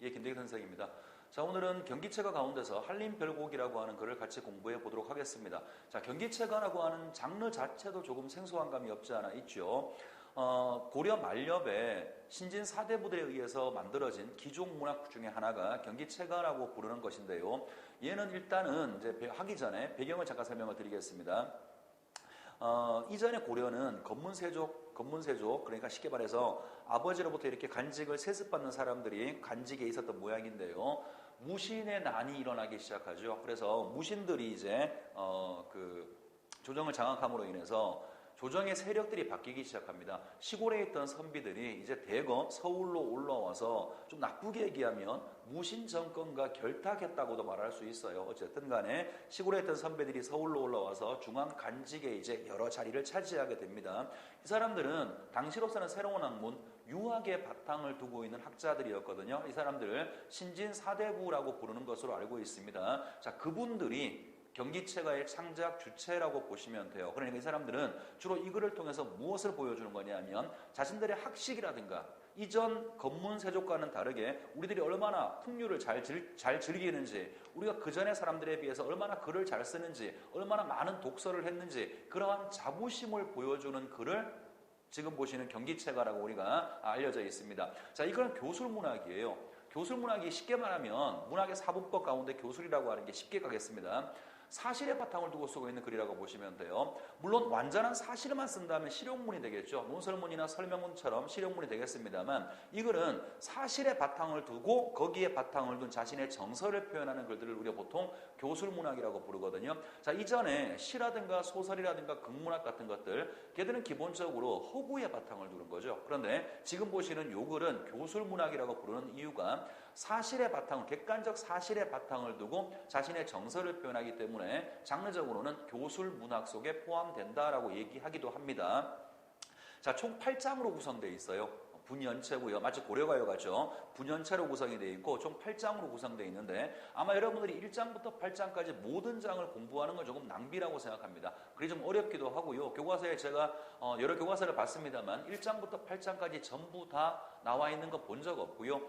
예, 김대기 선생입니다. 자, 오늘은 경기체가 가운데서 한림별곡이라고 하는 글을 같이 공부해 보도록 하겠습니다. 자, 경기체가라고 하는 장르 자체도 조금 생소한 감이 없지 않아 있죠. 고려 말엽에 신진 4대 부들에 의해서 만들어진 기종 문학 중에 하나가 경기체가라고 부르는 것인데요. 얘는 일단은 이제 하기 전에 배경을 잠깐 설명을 드리겠습니다. 이전에 고려는 건문세족, 그러니까 쉽게 말해서 아버지로부터 이렇게 간직을 세습받는 사람들이 간직에 있었던 모양인데요. 무신의 난이 일어나기 시작하죠. 그래서 무신들이 이제 조정을 장악함으로 인해서 조정의 세력들이 바뀌기 시작합니다. 시골에 있던 선비들이 이제 대거 서울로 올라와서 좀 나쁘게 얘기하면 무신 정권과 결탁했다고도 말할 수 있어요. 어쨌든 간에 시골에 있던 선비들이 서울로 올라와서 중앙 간직에 이제 여러 자리를 차지하게 됩니다. 이 사람들은 당시로서는 새로운 학문, 유학의 바탕을 두고 있는 학자들이었거든요. 이 사람들을 신진 사대부라고 부르는 것으로 알고 있습니다. 자, 그분들이 경기체가의 창작 주체라고 보시면 돼요. 그러니까 이 사람들은 주로 이 글을 통해서 무엇을 보여주는 거냐면 자신들의 학식이라든가 이전 건문세족과는 다르게 우리들이 얼마나 풍류를 잘 즐기는지, 우리가 그전의 사람들에 비해서 얼마나 글을 잘 쓰는지, 얼마나 많은 독서를 했는지 그러한 자부심을 보여주는 글을 지금 보시는 경기체가라고 우리가 알려져 있습니다. 자, 이거는 교술문학이에요. 교술문학이 쉽게 말하면 문학의 사분법 가운데 교술이라고 하는 게 쉽게 가겠습니다. 사실의 바탕을 두고 쓰고 있는 글이라고 보시면 돼요. 물론 완전한 사실만 쓴다면 실용문이 되겠죠. 논설문이나 설명문처럼 실용문이 되겠습니다만 이 글은 사실의 바탕을 두고 거기에 바탕을 둔 자신의 정서를 표현하는 글들을 우리가 보통 교술문학이라고 부르거든요. 자, 이전에 시라든가 소설이라든가 극문학 같은 것들, 걔들은 기본적으로 허구의 바탕을 두는 거죠. 그런데 지금 보시는 이 글은 교술문학이라고 부르는 이유가 사실의 바탕을, 객관적 사실의 바탕을 두고 자신의 정서를 표현하기 때문에 장르적으로는 교술문학 속에 포함된다라고 얘기하기도 합니다. 자, 총 8장으로 구성되어 있어요. 분연체고요. 마치 고려가요 같죠. 분연체로 구성이 되어 있고 총 8장으로 구성되어 있는데 아마 여러분들이 1장부터 8장까지 모든 장을 공부하는 건 조금 낭비라고 생각합니다. 그게 좀 어렵기도 하고요. 교과서에 제가 여러 교과서를 봤습니다만 1장부터 8장까지 전부 다 나와 있는 거 본 적 없고요.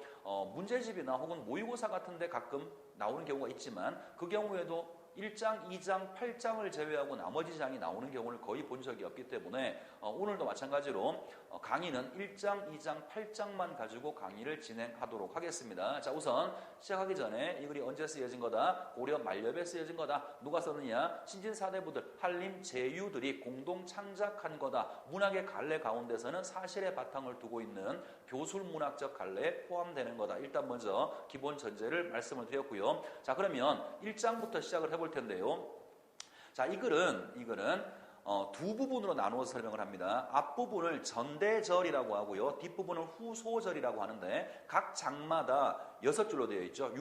문제집이나 혹은 모의고사 같은 데 가끔 나오는 경우가 있지만 그 경우에도 1장, 2장, 8장을 제외하고 나머지 장이 나오는 경우를 거의 본 적이 없기 때문에 오늘도 마찬가지로 강의는 1장, 2장, 8장만 가지고 강의를 진행하도록 하겠습니다. 자, 우선 시작하기 전에 이 글이 언제 쓰여진 거다? 고려 말엽에 쓰여진 거다. 누가 썼느냐? 신진 사대부들, 한림 제유들이 공동 창작한 거다. 문학의 갈래 가운데서는 사실의 바탕을 두고 있는 교술문학적 갈래에 포함되는 거다. 일단 먼저 기본 전제를 말씀을 드렸고요. 자, 그러면 1장부터 시작을 해볼 텐데요. 자, 이 글은 두 부분으로 나누어서 설명을 합니다. 앞부분을 전대절이라고 하고요. 뒷부분을 후소절이라고 하는데 각 장마다 6줄로 되어 있죠.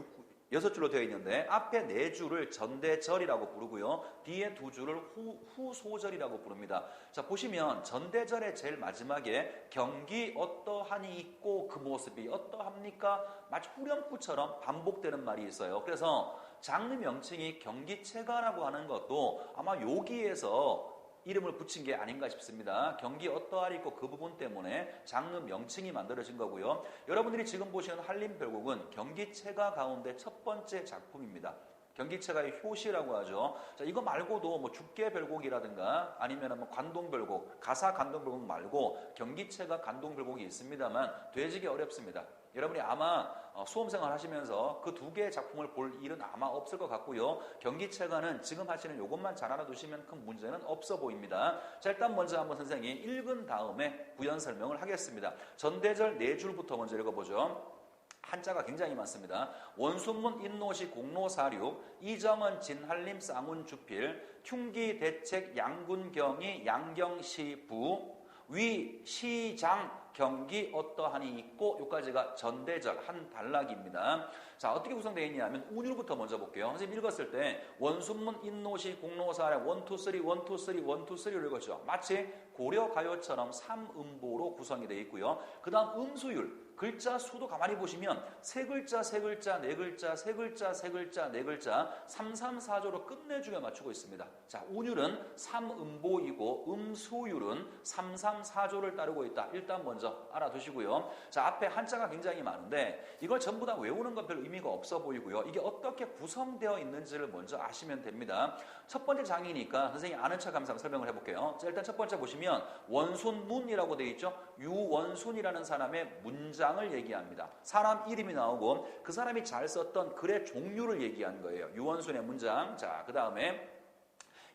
6줄로 되어 있는데 앞에 4줄을 전대절이라고 부르고요. 뒤에 2줄을 후소절이라고 부릅니다. 자, 보시면 전대절의 제일 마지막에 경기 어떠하니 있고 그 모습이 어떠합니까? 마치 후렴구처럼 반복되는 말이 있어요. 그래서 장르 명칭이 경기체가라고 하는 것도 아마 여기에서 이름을 붙인 게 아닌가 싶습니다. 경기 어떠하리 있고 그 부분 때문에 장르 명칭이 만들어진 거고요. 여러분들이 지금 보시는 한림별곡은 경기체가 가운데 첫 번째 작품입니다. 경기체가의 효시라고 하죠. 자, 이거 말고도 뭐 죽계별곡이라든가 아니면 뭐 관동별곡, 가사 관동별곡 말고 경기체가 관동별곡이 있습니다만 되지기 어렵습니다. 여러분이 아마 수험생활 하시면서 그 2개의 작품을 볼 일은 아마 없을 것 같고요. 경기체가는 지금 하시는 이것만 잘 알아두시면 큰 문제는 없어 보입니다. 자, 일단 먼저 한번 선생님이 읽은 다음에 부연 설명을 하겠습니다. 전대절 4줄부터 먼저 읽어보죠. 한자가 굉장히 많습니다. 원순문 인노시 공로사륙 이정은 진한림 쌍운 주필 흉기 대책 양군경이 양경시부 위 시장 경기 어떠하니 있고 여기까지가 전대절 한 단락입니다. 자, 어떻게 구성되어 있냐면 운율부터 먼저 볼게요. 선생님 읽었을 때 원순문 인노시 공로사륙 1, 2, 3, 1, 2, 3, 1, 2, 3를 읽었죠. 마치 고려가요처럼 3음보로 구성이 되어 있고요. 그 다음 음수율 글자 수도 가만히 보시면 세 글자, 세 글자, 네 글자, 세 글자, 세 글자, 네 글자 3, 3, 4조로 끝내주게 맞추고 있습니다. 자, 운율은 3음보이고 음수율은 3, 3, 4조를 따르고 있다. 일단 먼저 먼저 알아두시고요. 자, 앞에 한자가 굉장히 많은데 이걸 전부 다 외우는 건 별 의미가 없어 보이고요. 이게 어떻게 구성되어 있는지를 먼저 아시면 됩니다. 첫 번째 장이니까 선생님이 아는 척하면서 설명을 해볼게요. 자, 일단 첫 번째 보시면 원순문이라고 되어 있죠. 유원순이라는 사람의 문장을 얘기합니다. 사람 이름이 나오고 그 사람이 잘 썼던 글의 종류를 얘기한 거예요. 유원순의 문장. 자, 그 다음에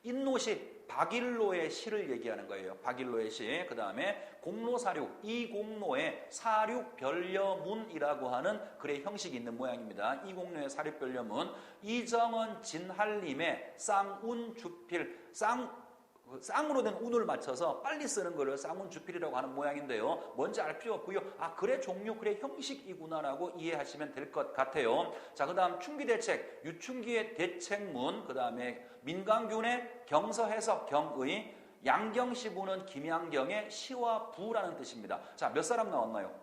인노시 박일로의 시를 얘기하는 거예요. 박일로의 시. 그 다음에 공로사륙, 이공로의 사륙변려문이라고 하는 글의 형식이 있는 모양입니다. 이공로의 사륙변려문. 이정은 진할림의 쌍운주필, 쌍으로 된 운을 맞춰서 빨리 쓰는 거를 쌍운주필이라고 하는 모양인데요. 뭔지 알 필요 없고요. 아, 글의 종류, 글의 형식이구나라고 이해하시면 될 것 같아요. 자, 그 다음 춘기대책, 유춘기의 대책문, 그 다음에 민강균의 경서해석, 경의, 양경시부는 김양경의 시와 부라는 뜻입니다. 자, 몇 사람 나왔나요?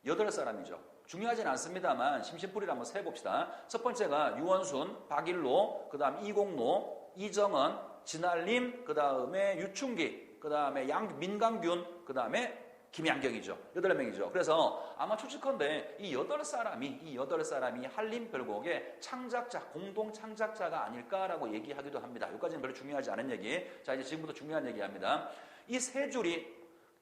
8사람이죠. 중요하진 않습니다만 심심풀이를 한번 세봅시다. 첫 번째가 유원순, 박일로, 그 다음 이공로, 이정은, 진할림, 그 다음에 유춘기, 그 다음에 민강균, 그 다음에 김양경이죠. 8명이죠. 그래서 아마 추측컨대 이 8사람이 한림별곡의 창작자, 공동 창작자가 아닐까라고 얘기하기도 합니다. 여기까지는 별로 중요하지 않은 얘기. 자, 이제 지금부터 중요한 얘기합니다. 이 세 줄이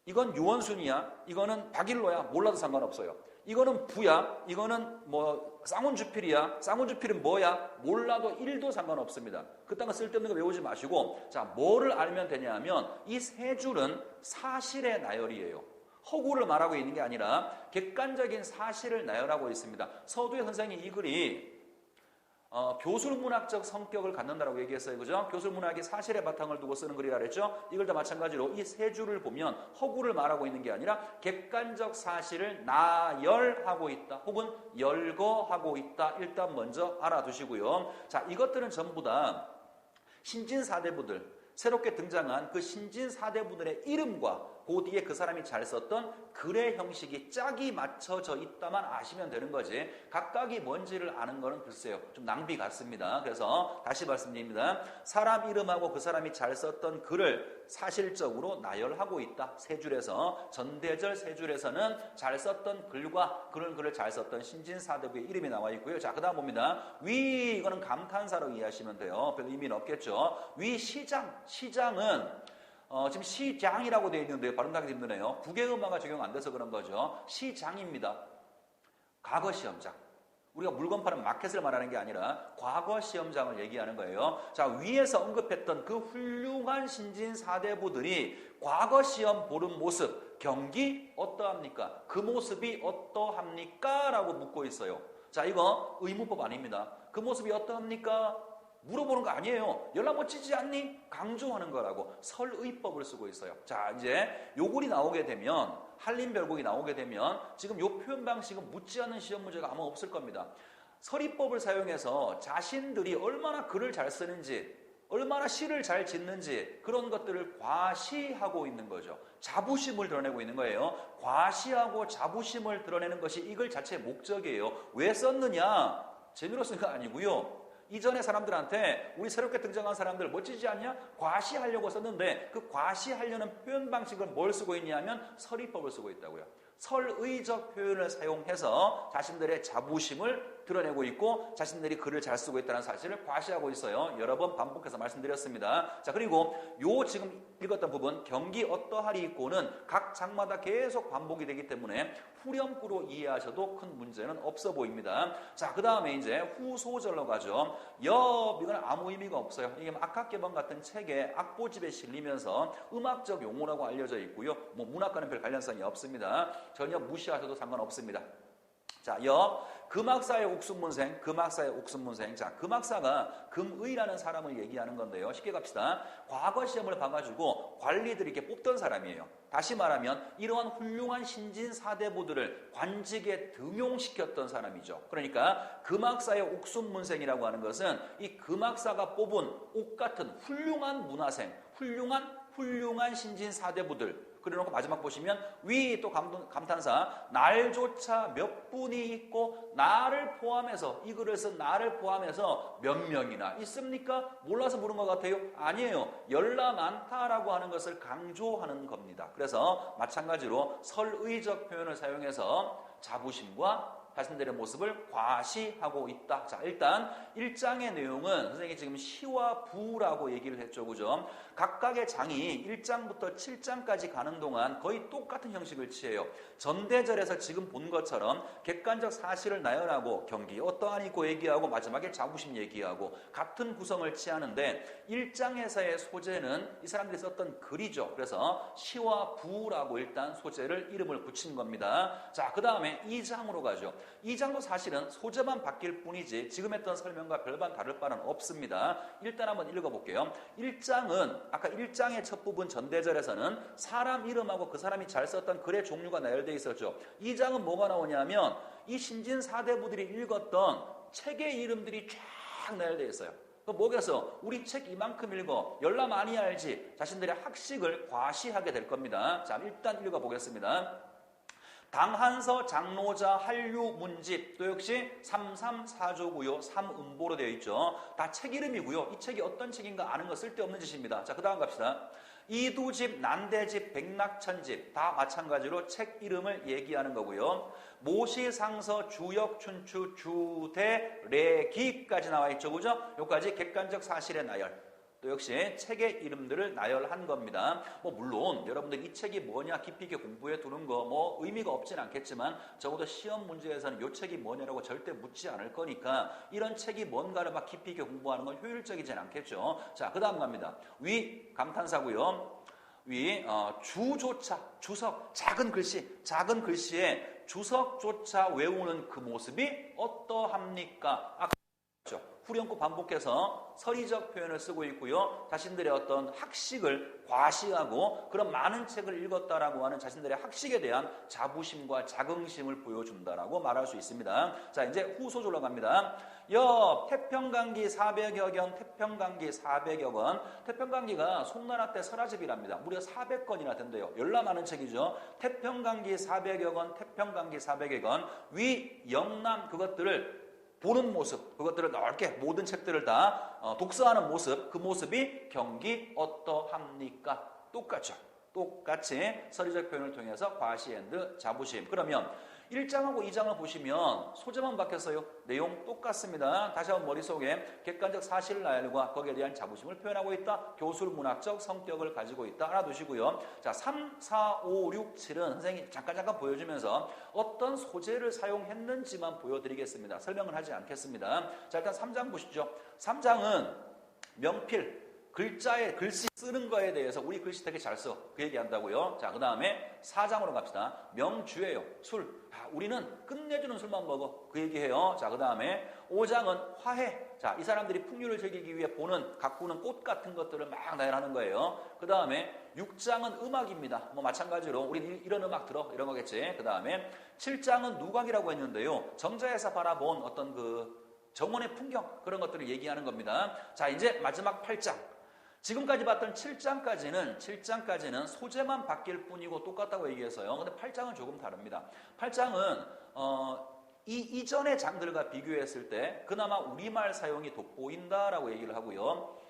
이건 유원순이야, 이거는 박일로야, 몰라도 상관없어요. 이거는 부야, 이거는 뭐 쌍운주필이야, 쌍운주필은 뭐야, 몰라도 1도 상관없습니다. 그딴 거 쓸데없는 거 외우지 마시고, 자, 뭐를 알면 되냐 하면 이 세 줄은 사실의 나열이에요. 허구를 말하고 있는 게 아니라 객관적인 사실을 나열하고 있습니다. 서두에 선생님이 이 글이 교술문학적 성격을 갖는다라고 얘기했어요. 그죠? 교술문학이 사실의 바탕을 두고 쓰는 글이라 그랬죠? 이걸 다 마찬가지로 이 세 줄을 보면 허구를 말하고 있는 게 아니라 객관적 사실을 나열하고 있다. 혹은 열거하고 있다. 일단 먼저 알아두시고요. 자, 이것들은 전부 다 신진사대부들, 새롭게 등장한 그 신진사대부들의 이름과 그 뒤에 그 사람이 잘 썼던 글의 형식이 짝이 맞춰져 있다만 아시면 되는 거지. 각각이 뭔지를 아는 거는 글쎄요, 좀 낭비 같습니다. 그래서 다시 말씀드립니다. 사람 이름하고 그 사람이 잘 썼던 글을 사실적으로 나열하고 있다. 세 줄에서 전대절 세 줄에서는 잘 썼던 글과 그런 글을 잘 썼던 신진사대부의 이름이 나와 있고요. 자, 그 다음 봅니다. 위, 이거는 감탄사로 이해하시면 돼요. 별 의미는 없겠죠. 위 시장은 지금 시장이라고 되어 있는데 발음하기 힘드네요. 국외음화가 적용 안 돼서 그런 거죠. 시장입니다. 과거 시험장. 우리가 물건 파는 마켓을 말하는 게 아니라 과거 시험장을 얘기하는 거예요. 자, 위에서 언급했던 그 훌륭한 신진사대부들이 과거 시험 보는 모습, 경기 어떠합니까? 그 모습이 어떠합니까? 라고 묻고 있어요. 자, 이거 의문법 아닙니다. 그 모습이 어떠합니까? 물어보는 거 아니에요. 연락 멋지지 않니? 강조하는 거라고 설의법을 쓰고 있어요. 자, 이제 요 글이 나오게 되면, 한림별곡이 나오게 되면 지금 요 표현 방식은 묻지 않는 시험 문제가 아마 없을 겁니다. 설의법을 사용해서 자신들이 얼마나 글을 잘 쓰는지, 얼마나 시를 잘 짓는지 그런 것들을 과시하고 있는 거죠. 자부심을 드러내고 있는 거예요. 과시하고 자부심을 드러내는 것이 이 글 자체의 목적이에요. 왜 썼느냐? 재미로 쓴 거 아니고요. 이전의 사람들한테 우리 새롭게 등장한 사람들 멋지지 않냐? 과시하려고 썼는데 그 과시하려는 표현 방식을 뭘 쓰고 있냐면 설의법을 쓰고 있다고요. 설의적 표현을 사용해서 자신들의 자부심을 드러내고 있고 자신들이 글을 잘 쓰고 있다는 사실을 과시하고 있어요. 여러 번 반복해서 말씀드렸습니다. 자, 그리고 요 지금 읽었던 부분 경기 어떠하리 있고는 각 장마다 계속 반복이 되기 때문에 후렴구로 이해하셔도 큰 문제는 없어 보입니다. 자, 그 다음에 이제 후소절로 가죠. 이건 아무 의미가 없어요. 이게 악학개방 같은 책에 악보집에 실리면서 음악적 용어라고 알려져 있고요. 뭐 문학과는 별 관련성이 없습니다. 전혀 무시하셔도 상관없습니다. 자, 금학사의 옥순문생, 금학사의 옥순문생. 자, 금학사가 금의라는 사람을 얘기하는 건데요. 쉽게 갑시다. 과거 시험을 봐가지고 관리들이 이렇게 뽑던 사람이에요. 다시 말하면 이러한 훌륭한 신진사대부들을 관직에 등용시켰던 사람이죠. 그러니까 금학사의 옥순문생이라고 하는 것은 이 금학사가 뽑은 옥 같은 훌륭한 문화생, 훌륭한 신진사대부들, 그래놓고 마지막 보시면 위 또 감탄사 날조차 몇 분이 있고 나를 포함해서 이 글을 쓴 나를 포함해서 몇 명이나 있습니까? 몰라서 물은 것 같아요? 아니에요. 열나 많다라고 하는 것을 강조하는 겁니다. 그래서 마찬가지로 설의적 표현을 사용해서 자부심과 자신들의 모습을 과시하고 있다. 자, 일단 1장의 내용은 선생님이 지금 시와 부라고 얘기를 했죠. 그죠? 각각의 장이 1장부터 7장까지 가는 동안 거의 똑같은 형식을 취해요. 전대절에서 지금 본 것처럼 객관적 사실을 나열하고 경기 어떠하니고 얘기하고 마지막에 자부심 얘기하고 같은 구성을 취하는데 1장에서의 소재는 이 사람들이 썼던 글이죠. 그래서 시와 부라고 일단 소재를 이름을 붙인 겁니다. 자, 그 다음에 2장으로 가죠. 2장도 사실은 소재만 바뀔 뿐이지 지금 했던 설명과 별반 다를 바는 없습니다. 일단 한번 읽어볼게요. 1장은 아까 1장의 첫 부분 전대절에서는 사람 이름하고 그 사람이 잘 썼던 글의 종류가 나열되어 있었죠. 2장은 뭐가 나오냐면 이 신진 사대부들이 읽었던 책의 이름들이 쫙 나열되어 있어요. 뭐겠어? 우리 책 이만큼 읽어. 열나 많이 알지. 자신들의 학식을 과시하게 될 겁니다. 자, 일단 읽어보겠습니다. 당한서 장로자 한류 문집 또 역시 334조고요. 3음보로 되어 있죠. 다 책 이름이고요. 이 책이 어떤 책인가 아는 거 쓸데없는 짓입니다. 자, 그 다음 갑시다. 이두집, 난대집, 백낙천집 다 마찬가지로 책 이름을 얘기하는 거고요. 모시상서, 주역, 춘추, 주대, 레기까지 나와 있죠. 그죠? 여기까지 객관적 사실의 나열. 또 역시 책의 이름들을 나열한 겁니다. 물론 여러분들 이 책이 뭐냐 깊이 있게 공부해 두는 거 의미가 없진 않겠지만 적어도 시험 문제에서는 이 책이 뭐냐라고 절대 묻지 않을 거니까 이런 책이 뭔가를 막 깊이 있게 공부하는 건 효율적이진 않겠죠. 자, 그 다음 갑니다. 위 감탄사고요. 위 주조차 주석 작은 글씨에 주석조차 외우는 그 모습이 어떠합니까? 아까 후렴구 반복해서 설의적 표현을 쓰고 있고요. 자신들의 어떤 학식을 과시하고 그런 많은 책을 읽었다라고 하는 자신들의 학식에 대한 자부심과 자긍심을 보여준다라고 말할 수 있습니다. 자, 이제 후소절로 갑니다. 태평강기 400여 견, 태평강기 400여 권. 태평강기가 송나라 때 설화집이랍니다. 무려 400권이나 된대요. 열나 많은 책이죠. 태평강기 400여 권, 태평강기 400여 권. 위, 영남 그것들을 보는 모습, 그것들을 넓게 모든 책들을 다 독서하는 모습, 그 모습이 경기 어떠합니까? 똑같죠. 똑같이 설의적 표현을 통해서 과시 앤드 자부심. 그러면 1장하고 2장을 보시면 소재만 바뀌었어요. 내용 똑같습니다. 다시 한번 머릿속에 객관적 사실 나열과 거기에 대한 자부심을 표현하고 있다. 교술문학적 성격을 가지고 있다. 알아두시고요. 자, 3, 4, 5, 6, 7은 선생님이 잠깐 보여주면서 어떤 소재를 사용했는지만 보여드리겠습니다. 설명을 하지 않겠습니다. 자, 일단 3장 보시죠. 3장은 명필, 글씨 쓰는 거에 대해서 우리 글씨 되게 잘 써. 그 얘기한다고요. 자, 그 다음에 4장으로 갑시다. 명주예요. 술. 우리는 끝내주는 술만 먹어. 그 얘기해요. 자, 그 다음에 5장은 화해. 자, 이 사람들이 풍류를 즐기기 위해 가꾸는 꽃 같은 것들을 막 나열하는 거예요. 그 다음에 6장은 음악입니다. 마찬가지로 우리 이런 음악 들어. 이런 거겠지. 그 다음에 7장은 누각이라고 했는데요. 정자에서 바라본 어떤 그 정원의 풍경 그런 것들을 얘기하는 겁니다. 자, 이제 마지막 8장. 지금까지 봤던 7장까지는 소재만 바뀔 뿐이고 똑같다고 얘기해서요. 근데 8장은 조금 다릅니다. 8장은 이 이전의 장들과 비교했을 때 그나마 우리말 사용이 돋보인다라고 얘기를 하고요.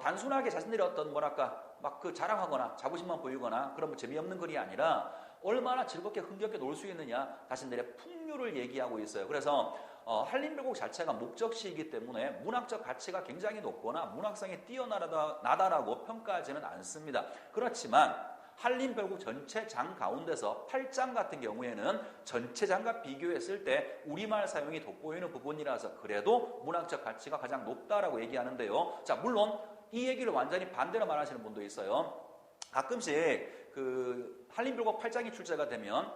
단순하게 자신들이 어떤 막 그 자랑하거나 자부심만 보이거나 그런 재미없는 글이 아니라 얼마나 즐겁게 흥겹게 놀 수 있느냐 자신들의 풍류를 얘기하고 있어요. 그래서 한림별곡 자체가 목적시이기 때문에 문학적 가치가 굉장히 높거나 문학성이 뛰어나다라고 평가하지는 않습니다. 그렇지만 한림별곡 전체 장 가운데서 8장 같은 경우에는 전체 장과 비교했을 때 우리말 사용이 돋보이는 부분이라서 그래도 문학적 가치가 가장 높다라고 얘기하는데요. 자, 물론 이 얘기를 완전히 반대로 말하시는 분도 있어요. 가끔씩 그 한림별곡 8장이 출제가 되면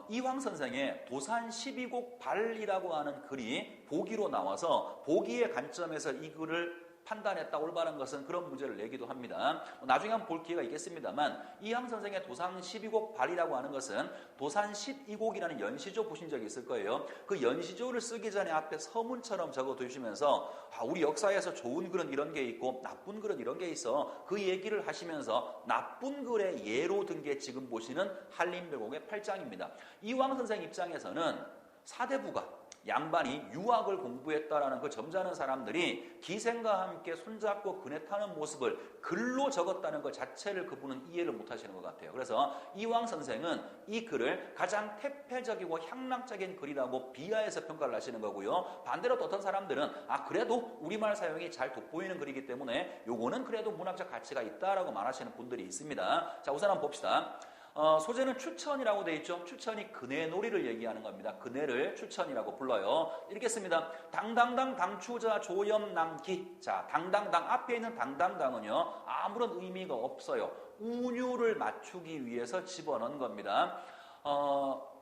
이황 선생의 도산 12곡 발이라고 하는 글이 보기로 나와서 보기의 관점에서 이 글을 판단했다 올바른 것은 그런 문제를 내기도 합니다. 나중에 한번 볼 기회가 있겠습니다만 이항 선생의 도산 12곡 발이라고 하는 것은 도산 12곡이라는 연시조 보신 적이 있을 거예요. 그 연시조를 쓰기 전에 앞에 서문처럼 적어두시면서 우리 역사에서 좋은 글은 이런 게 있고 나쁜 글은 이런 게 있어. 그 얘기를 하시면서 나쁜 글의 예로 든 게 지금 보시는 한림별곡의 8장입니다. 이황 선생 입장에서는 사대부가 양반이 유학을 공부했다라는 그 점잖은 사람들이 기생과 함께 손잡고 그네 타는 모습을 글로 적었다는 것 자체를 그분은 이해를 못 하시는 것 같아요. 그래서 이황 선생은 이 글을 가장 태폐적이고 향락적인 글이라고 비하해서 평가를 하시는 거고요. 반대로 또 어떤 사람들은 그래도 우리말 사용이 잘 돋보이는 글이기 때문에 요거는 그래도 문학적 가치가 있다라고 말하시는 분들이 있습니다. 자, 우선 한번 봅시다. 소재는 추천이라고 되어 있죠. 추천이 그네놀이를 얘기하는 겁니다. 그네를 추천이라고 불러요. 읽겠습니다. 당당당 당추자 조염남기. 자, 당당당 앞에 있는 당당당은요 아무런 의미가 없어요. 운율을 맞추기 위해서 집어넣은 겁니다.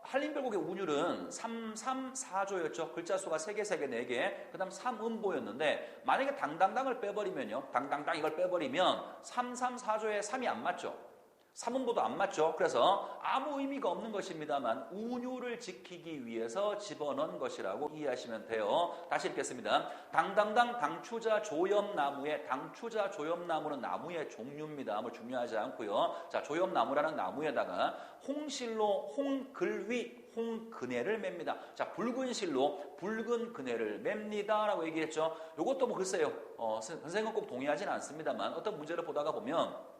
한림별곡의 운율은 3, 3, 4조였죠. 글자 수가 3개, 3개, 4개. 그 다음 3음보였는데 만약에 당당당을 빼버리면요. 당당당 이걸 빼버리면 3, 3, 4조에 3이 안 맞죠. 3음보도 안 맞죠. 그래서 아무 의미가 없는 것입니다만 운율을 지키기 위해서 집어넣은 것이라고 이해하시면 돼요. 다시 읽겠습니다. 당당당 당추자 조염나무의 당추자 조염나무는 나무의 종류입니다. 뭐 중요하지 않고요. 자, 조염나무라는 나무에다가 홍실로 홍글위 홍그네를 맵니다. 자, 붉은 실로 붉은 그네를 맵니다 라고 얘기했죠. 이것도 뭐 글쎄요. 선생님은 꼭 동의하지는 않습니다만 어떤 문제를 보다가 보면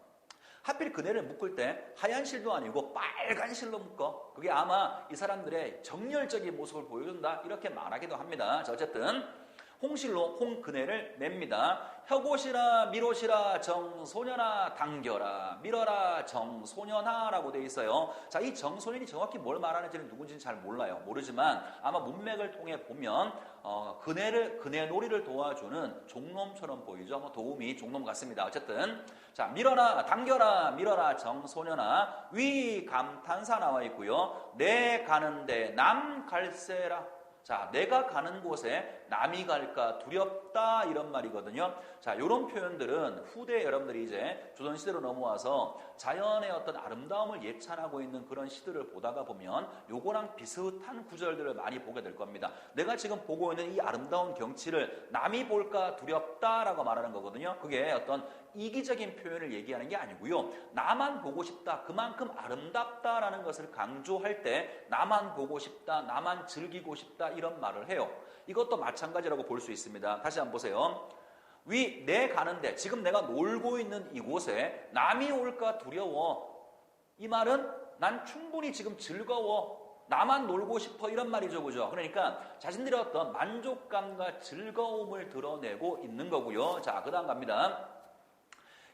하필 그네를 묶을 때 하얀 실도 아니고 빨간 실로 묶어. 그게 아마 이 사람들의 정열적인 모습을 보여준다 이렇게 말하기도 합니다. 자, 어쨌든 홍실로 홍그네를 맵니다. 혀고시라 미로시라 정소년아 당겨라 밀어라 정소년아라고 되어 있어요. 자, 이 정소년이 정확히 뭘 말하는지는 누군지는 잘 몰라요. 모르지만 아마 문맥을 통해 보면 그네놀이를 도와주는 종놈처럼 보이죠. 뭐 도움이 종놈 같습니다. 어쨌든 자, 밀어라 당겨라 밀어라 정소년아 위 감탄사 나와 있고요. 내 가는데 남 갈세라. 자, 내가 가는 곳에 남이 갈까 두렵다 이런 말이거든요. 자, 이런 표현들은 후대 여러분들이 이제 조선시대로 넘어와서 자연의 어떤 아름다움을 예찬하고 있는 그런 시들을 보다가 보면 요거랑 비슷한 구절들을 많이 보게 될 겁니다. 내가 지금 보고 있는 이 아름다운 경치를 남이 볼까 두렵다라고 말하는 거거든요. 그게 어떤 이기적인 표현을 얘기하는 게 아니고요. 나만 보고 싶다, 그만큼 아름답다라는 것을 강조할 때 나만 보고 싶다, 나만 즐기고 싶다 이런 말을 해요. 이것도 마찬가지라고 볼 수 있습니다. 다시 한번 보세요. 내 가는데 지금 내가 놀고 있는 이곳에 남이 올까 두려워. 이 말은 난 충분히 지금 즐거워. 나만 놀고 싶어 이런 말이죠. 그죠? 그러니까 자신들의 어떤 만족감과 즐거움을 드러내고 있는 거고요. 자, 그 다음 갑니다.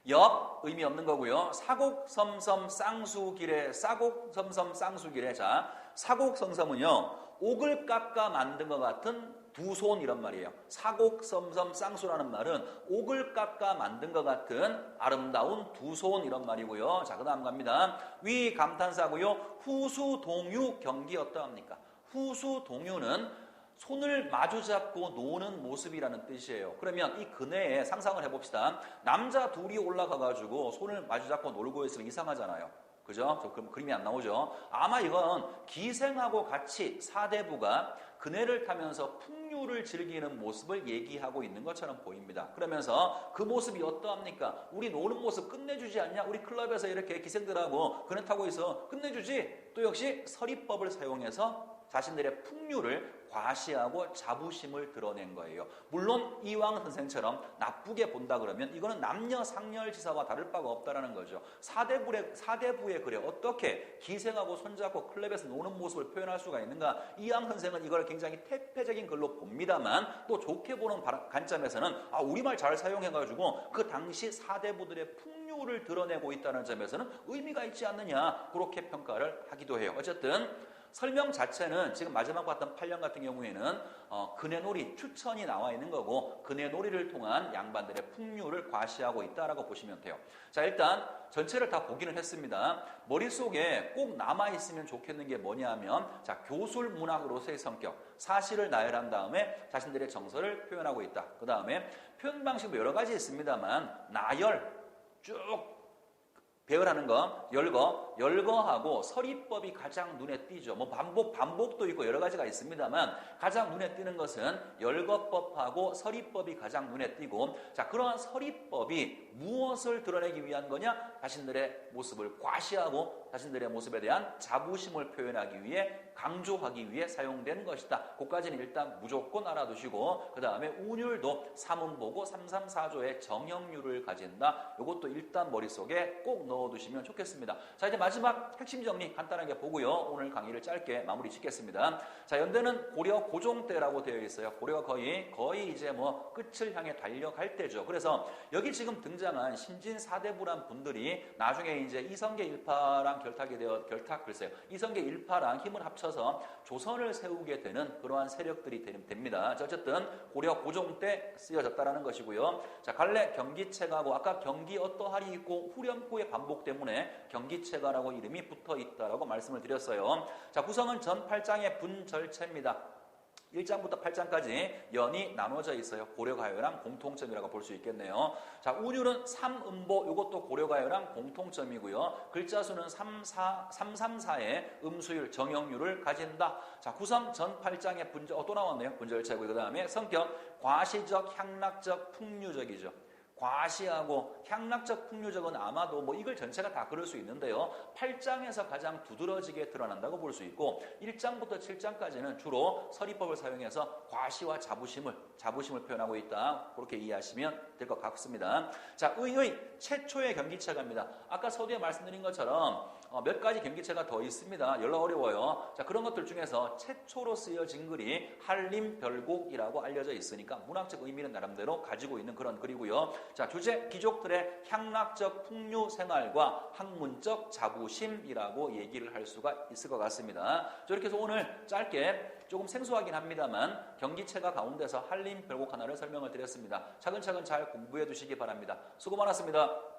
옆 의미 없는 거고요. 사곡섬섬 쌍수길에 사곡섬섬 쌍수길에 자, 사곡섬섬은요. 옥을 깎아 만든 것 같은 두 손 이런 말이에요. 사곡섬섬 쌍수라는 말은 옥을 깎아 만든 것 같은 아름다운 두 손 이런 말이고요. 자, 그 다음 갑니다. 위 감탄사고요. 후수 동유 경기 어떠합니까? 후수 동유는 손을 마주 잡고 노는 모습이라는 뜻이에요. 그러면 이 그네에 상상을 해봅시다. 남자 둘이 올라가가지고 손을 마주 잡고 놀고 있으면 이상하잖아요. 그죠? 그럼 그림이 안 나오죠? 아마 이건 기생하고 같이 사대부가 그네를 타면서 풍류를 즐기는 모습을 얘기하고 있는 것처럼 보입니다. 그러면서 그 모습이 어떠합니까? 우리 노는 모습 끝내주지 않냐? 우리 클럽에서 이렇게 기생들하고 그네 타고 있어. 끝내주지? 또 역시 서리법을 사용해서 자신들의 풍류를 과시하고 자부심을 드러낸 거예요. 물론 이황 선생처럼 나쁘게 본다 그러면 이거는 남녀 상렬지사와 다를 바가 없다라는 거죠. 사대부의 글에 어떻게 기생하고 손잡고 클럽에서 노는 모습을 표현할 수가 있는가? 이황 선생은 이걸 굉장히 태폐적인 글로 봅니다만 또 좋게 보는 관점에서는 우리말 잘 사용해가지고 그 당시 사대부들의 풍류를 드러내고 있다는 점에서는 의미가 있지 않느냐 그렇게 평가를 하기도 해요. 어쨌든 설명 자체는 지금 마지막 봤던 8년 같은 경우에는 그네놀이 추천이 나와 있는 거고 그네놀이를 통한 양반들의 풍류를 과시하고 있다라고 보시면 돼요. 자, 일단 전체를 다 보기는 했습니다. 머릿속에 꼭 남아있으면 좋겠는 게 뭐냐면 자, 교술 문학으로서의 성격, 사실을 나열한 다음에 자신들의 정서를 표현하고 있다. 그 다음에 표현 방식도 여러 가지 있습니다만 나열, 쭉 배열하는 거, 열거하고 서리법이 가장 눈에 띄죠. 뭐 반복도 있고 여러 가지가 있습니다만 가장 눈에 띄는 것은 열거법하고 서리법이 가장 눈에 띄고 자, 그러한 서리법이 무엇을 드러내기 위한 거냐? 자신들의 모습을 과시하고 자신들의 모습에 대한 자부심을 표현하기 위해 강조하기 위해 사용된 것이다. 그까지는 일단 무조건 알아두시고 그 다음에 운율도 삼음보고 334조의 정형률을 가진다. 이것도 일단 머릿속에 꼭 넣어두시면 좋겠습니다. 자, 이제 마지막 핵심 정리 간단하게 보고요. 오늘 강의를 짧게 마무리 짓겠습니다. 자, 연대는 고려 고종 때라고 되어 있어요. 고려가 거의 이제 뭐 끝을 향해 달려갈 때죠. 그래서 여기 지금 등장한 신진 사대부란 분들이 나중에 이제 이성계 일파랑 글쎄요. 이성계 일파랑 힘을 합쳐서 조선을 세우게 되는 그러한 세력들이 됩니다. 자, 어쨌든 고려 고종 때 쓰여졌다라는 것이고요. 자, 갈래 경기체가고 아까 경기 어떠하리 있고 후렴구의 반복 때문에 경기체가라고 이름이 붙어 있다라고 말씀을 드렸어요. 자, 구성은 전 8장의 분절체입니다. 1장부터 8장까지 연이 나눠져 있어요. 고려가요랑 공통점이라고 볼 수 있겠네요. 자, 운율은 3음보, 이것도 고려가요랑 공통점이고요. 글자 수는 334의 음수율, 정형률을 가진다. 자, 구성 전 8장의 또 나왔네요. 분절체고, 그 다음에 성격, 과시적, 향락적, 풍류적이죠. 과시하고 향락적, 풍류적은 아마도 뭐 이걸 전체가 다 그럴 수 있는데요. 8장에서 가장 두드러지게 드러난다고 볼 수 있고 1장부터 7장까지는 주로 서리법을 사용해서 과시와 자부심을 표현하고 있다. 그렇게 이해하시면 될 것 같습니다. 자, 의의 최초의 경기체가입니다. 아까 서두에 말씀드린 것처럼 몇 가지 경기체가 더 있습니다. 연락 어려워요. 자, 그런 것들 중에서 최초로 쓰여진 글이 한림별곡이라고 알려져 있으니까 문학적 의미는 나름대로 가지고 있는 그런 글이고요. 자, 주제 귀족들의 향락적 풍류 생활과 학문적 자부심이라고 얘기를 할 수가 있을 것 같습니다. 이렇게 해서 오늘 짧게 조금 생소하긴 합니다만 경기체가 가운데서 한림별곡 하나를 설명을 드렸습니다. 차근차근 잘 공부해 두시기 바랍니다. 수고 많았습니다.